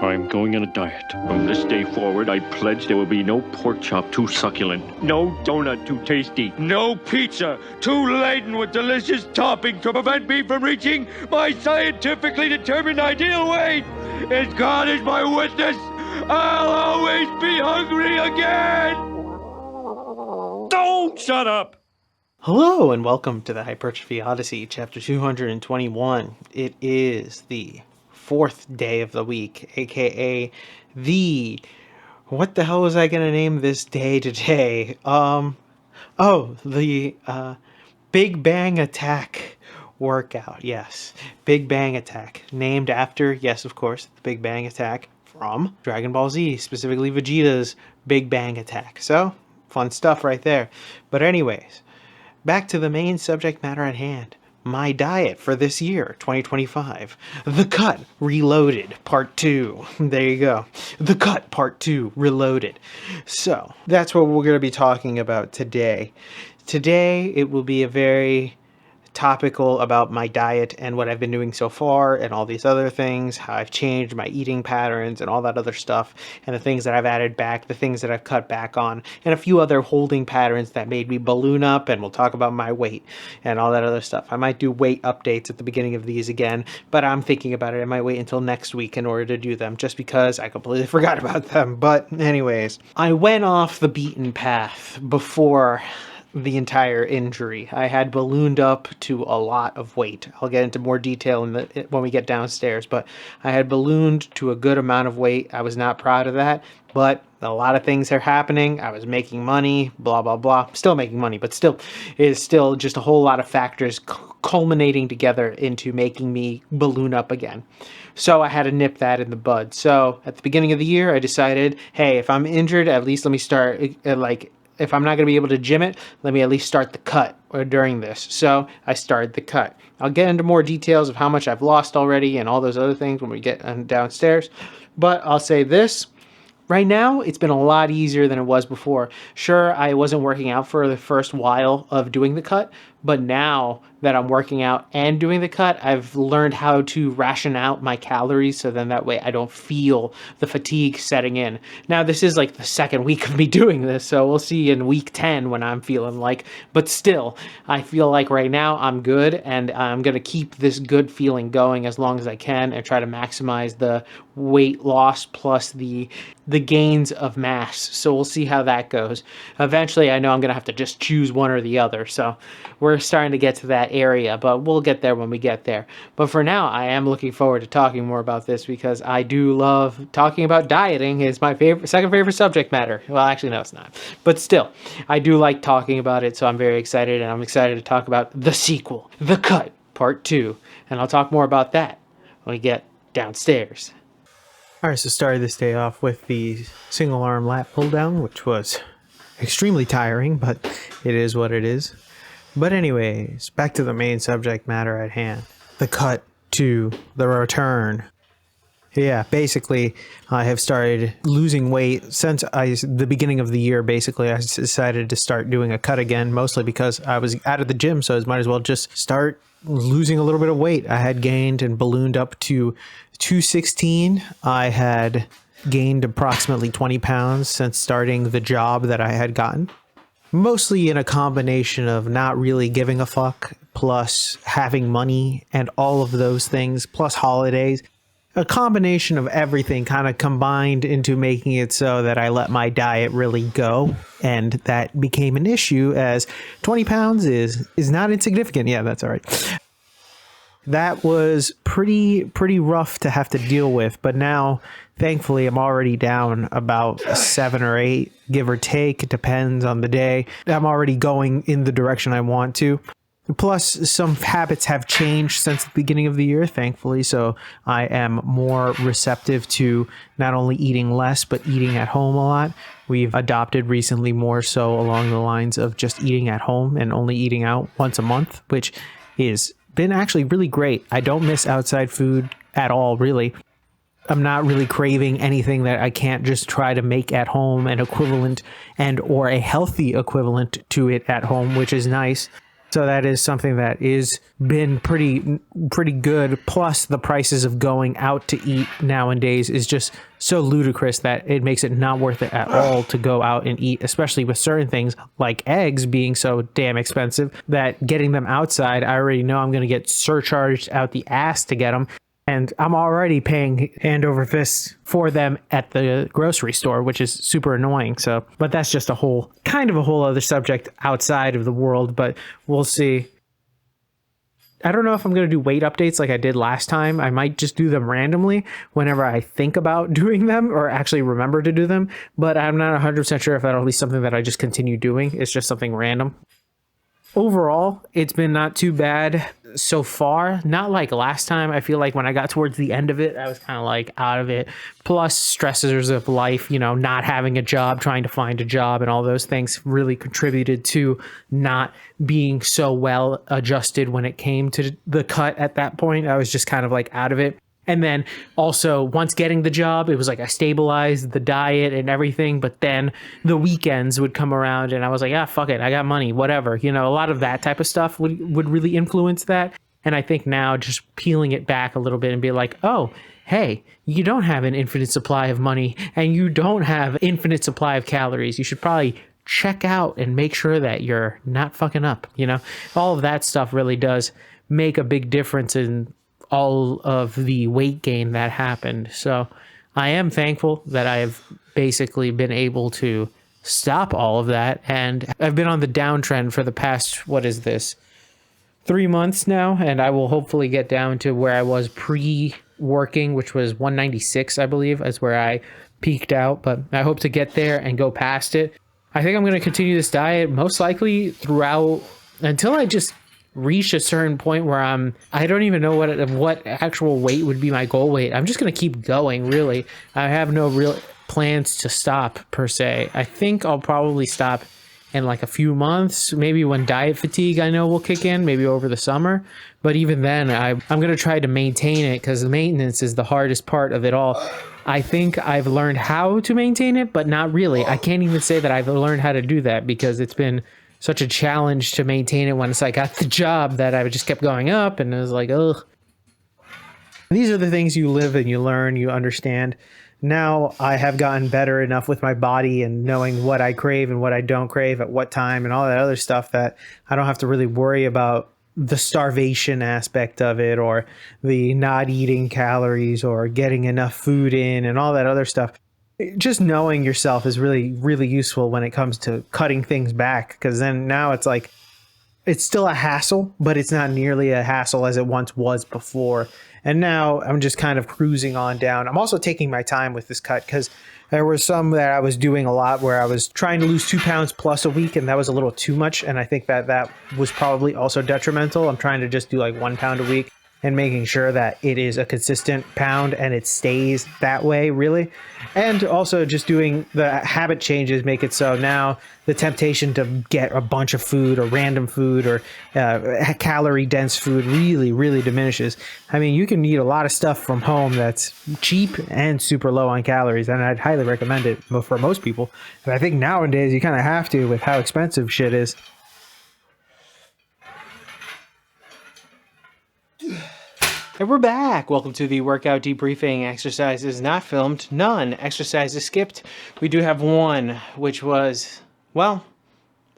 I'm going on a diet. From this day forward, I pledge there will be no pork chop too succulent, no donut too tasty, no pizza too laden with delicious topping to prevent me from reaching my scientifically determined ideal weight. As God is my witness, I'll always be hungry again. Don't shut up. Hello and welcome to the Hypertrophy Odyssey, chapter 221. It is the fourth day of the week, aka what the hell was I gonna name this day today? The Big Bang Attack workout. Yes, Big Bang Attack, named after, yes, of course, the Big Bang Attack from Dragon Ball Z, specifically Vegeta's Big Bang Attack. So, fun stuff right there. But anyways, back to the main subject matter at hand. My diet for this year, 2025. The Cut Reloaded, Part 2. There you go. The Cut, Part 2, Reloaded. So, that's what we're going to be talking about today. Today, it will be a very topical about my diet and what I've been doing so far and all these other things, how I've changed my eating patterns and all that other stuff, and the things that I've added back, the things that I've cut back on, and a few other holding patterns that made me balloon up, and we'll talk about my weight and all that other stuff. I might do weight updates at the beginning of these again, but I'm thinking about it. I might wait until next week in order to do them, just because I completely forgot about them. But anyways, I went off the beaten path before the entire injury. I had ballooned up to a lot of weight. I'll get into more detail when we get downstairs, but I had ballooned to a good amount of weight. I was not proud of that, but a lot of things are happening. I was making money, blah, blah, blah. Still making money, but still, it's still just a whole lot of factors culminating together into making me balloon up again. So I had to nip that in the bud. So at the beginning of the year, I decided, hey, if I'm injured, at least let me start, if I'm not going to be able to gym it, let me at least start the cut during this. So I started the cut. I'll get into more details of how much I've lost already and all those other things when we get downstairs. But I'll say this. Right now, it's been a lot easier than it was before. Sure, I wasn't working out for the first while of doing the cut, but now that I'm working out and doing the cut, I've learned how to ration out my calories so then that way I don't feel the fatigue setting in. Now, this is like the second week of me doing this, so we'll see in week 10 when I'm feeling like, but still, I feel like right now I'm good, and I'm going to keep this good feeling going as long as I can and try to maximize the weight loss plus the gains of mass. So we'll see how that goes. Eventually, I know I'm going to have to just choose one or the other, so we're starting to get to that area, but we'll get there when we get there. But for now, I am looking forward to talking more about this because I do love talking about dieting. It's my second favorite subject matter. Well, actually, no, it's not. But still, I do like talking about it, so I'm very excited, and I'm excited to talk about the sequel, The Cut, Part 2. And I'll talk more about that when we get downstairs. All right, so started this day off with the single arm lat pull down, which was extremely tiring, but it is what it is. But anyways, back to the main subject matter at hand. The cut to the return. Yeah, basically, I have started losing weight since the beginning of the year. Basically, I decided to start doing a cut again, mostly because I was out of the gym, so I might as well just start losing a little bit of weight. I had gained and ballooned up to 216. I had gained approximately 20 pounds since starting the job that I had gotten. Mostly in a combination of not really giving a fuck, plus having money and all of those things, plus holidays. A combination of everything kind of combined into making it so that I let my diet really go. And that became an issue as 20 pounds is not insignificant. Yeah, that's all right. That was pretty rough to have to deal with. But now, thankfully, I'm already down about 7 or 8, give or take. It depends on the day. I'm already going in the direction I want to. Plus, some habits have changed since the beginning of the year, thankfully, so I am more receptive to not only eating less, but eating at home a lot. We've adopted recently more so along the lines of just eating at home and only eating out once a month, which has been actually really great. I don't miss outside food at all, really. I'm not really craving anything that I can't just try to make at home, an equivalent and or a healthy equivalent to it at home, which is nice. So that is something that is been pretty good. Plus the prices of going out to eat nowadays is just so ludicrous that it makes it not worth it at all to go out and eat, especially with certain things like eggs being so damn expensive that getting them outside, I already know I'm going to get surcharged out the ass to get them. And I'm already paying hand over fist for them at the grocery store, which is super annoying. So, but that's just a whole other subject outside of the world, but we'll see. I don't know if I'm going to do weight updates like I did last time. I might just do them randomly whenever I think about doing them or actually remember to do them, but I'm not 100% sure if that'll be something that I just continue doing. It's just something random. Overall, it's been not too bad so far. Not like last time. I feel like when I got towards the end of it, I was kind of like out of it. Plus stressors of life, you know, not having a job, trying to find a job and all those things really contributed to not being so well adjusted when it came to the cut at that point. I was just kind of like out of it. And then also once getting the job, it was like I stabilized the diet and everything. But then the weekends would come around and I was like, ah, fuck it. I got money, whatever. You know, a lot of that type of stuff would really influence that. And I think now just peeling it back a little bit and be like, oh, hey, you don't have an infinite supply of money and you don't have infinite supply of calories. You should probably check out and make sure that you're not fucking up. You know, all of that stuff really does make a big difference in all of the weight gain that happened. So I am thankful that I've basically been able to stop all of that. And I've been on the downtrend for the past, 3 months now. And I will hopefully get down to where I was pre-working, which was 196, I believe, is where I peaked out. But I hope to get there and go past it. I think I'm going to continue this diet most likely throughout until I just reach a certain point where I don't even know what actual weight would be my goal weight. I'm just going to keep going, really. I have no real plans to stop per se. I think I'll probably stop in like a few months, maybe when diet fatigue I know will kick in, maybe over the summer. But even then, I'm going to try to maintain it because the maintenance is the hardest part of it all. I think I've learned how to maintain it, but not really. I can't even say that I've learned how to do that because it's been such a challenge to maintain it once I got the job that I just kept going up and it was like, ugh. These are the things you live and you learn, you understand. Now I have gotten better enough with my body and knowing what I crave and what I don't crave at what time and all that other stuff that I don't have to really worry about the starvation aspect of it or the not eating calories or getting enough food in and all that other stuff. Just knowing yourself is really, really useful when it comes to cutting things back, because then now it's like, it's still a hassle, but it's not nearly a hassle as it once was before. And now I'm just kind of cruising on down. I'm also taking my time with this cut because there were some that I was doing a lot where I was trying to lose 2 pounds plus a week, and that was a little too much. And I think that was probably also detrimental. I'm trying to just do like 1 pound a week and making sure that it is a consistent pound and it stays that way, really. And also just doing the habit changes make it so now the temptation to get a bunch of food or random food or calorie dense food really, really diminishes. I mean, you can eat a lot of stuff from home that's cheap and super low on calories, and I'd highly recommend it for most people. And I think nowadays you kind of have to with how expensive shit is. And we're back. Welcome to the workout debriefing. Exercises not filmed, none. Exercises skipped. We do have one, which was, well,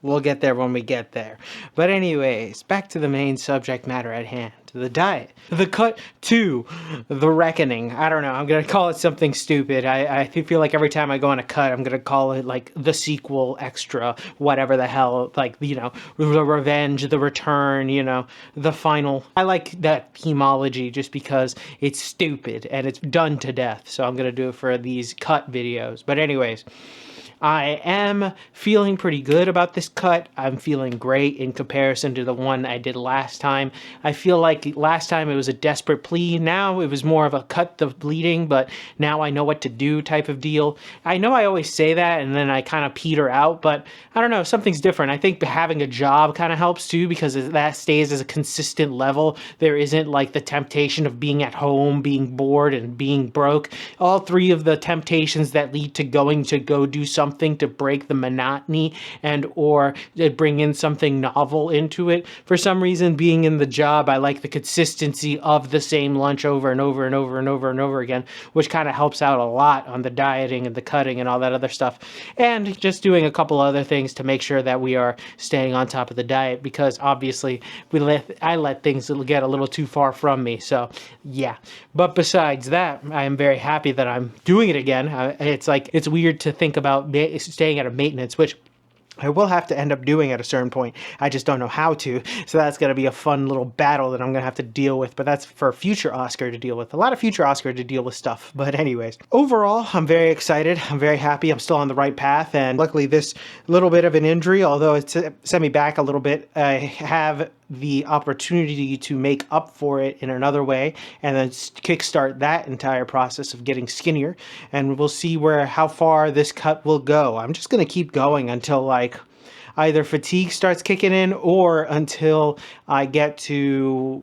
we'll get there when we get there. But anyways, back to the main subject matter at hand. The diet. The cut 2. The reckoning. I don't know. I'm going to call it something stupid. I feel like every time I go on a cut, I'm going to call it like the sequel, extra, whatever the hell. Like, you know, the revenge, the return, you know, the final. I like that themology just because it's stupid and it's done to death. So I'm going to do it for these cut videos. But anyways, I am feeling pretty good about this cut. I'm feeling great in comparison to the one I did last time. I feel like last time it was a desperate plea. Now it was more of a cut the bleeding, but now I know what to do type of deal. I know I always say that and then I kind of peter out, but I don't know, something's different. I think having a job kind of helps too because that stays as a consistent level. There isn't like the temptation of being at home, being bored, and being broke. All three of the temptations that lead to going to go do something something to break the monotony and or bring in something novel into it. For some reason, being in the job, I like the consistency of the same lunch over and over and over and over and over again, which kind of helps out a lot on the dieting and the cutting and all that other stuff. And just doing a couple other things to make sure that we are staying on top of the diet, because obviously I let things get a little too far from me. So yeah, but besides that, I am very happy that I'm doing it again. It's like, it's weird to think about staying at a maintenance, which I will have to end up doing at a certain point. I just don't know how to. So that's going to be a fun little battle that I'm going to have to deal with. But that's for future Oscar to deal with. A lot of future Oscar to deal with stuff. But anyways, overall, I'm very excited. I'm very happy. I'm still on the right path. And luckily, this little bit of an injury, although it's sent me back a little bit, I have the opportunity to make up for it in another way and then kickstart that entire process of getting skinnier. And we'll see how far this cut will go. I'm just going to keep going until like either fatigue starts kicking in or until I get to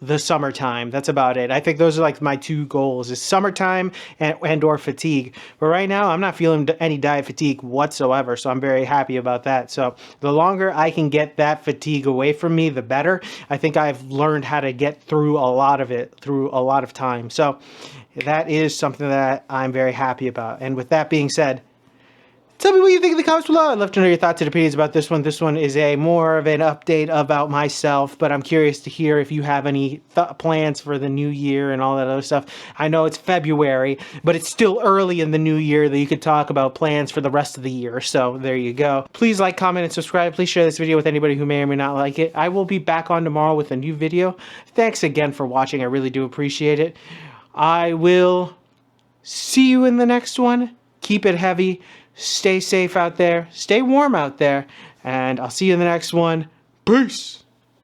the summertime. That's about it. I think those are like my two goals, is summertime and or fatigue. But right now I'm not feeling any diet fatigue whatsoever, so I'm very happy about that. So the longer I can get that fatigue away from me, the better. I think I've learned how to get through a lot of it through a lot of time. So that is something that I'm very happy about. And with that being said, tell me what you think in the comments below. I'd love to know your thoughts and opinions about this one. This one is a more of an update about myself, but I'm curious to hear if you have any plans for the new year and all that other stuff. I know it's February, but it's still early in the new year that you could talk about plans for the rest of the year. So there you go. Please like, comment, and subscribe. Please share this video with anybody who may or may not like it. I will be back on tomorrow with a new video. Thanks again for watching. I really do appreciate it. I will see you in the next one. Keep it heavy. Stay safe out there, stay warm out there, and I'll see you in the next one. Peace!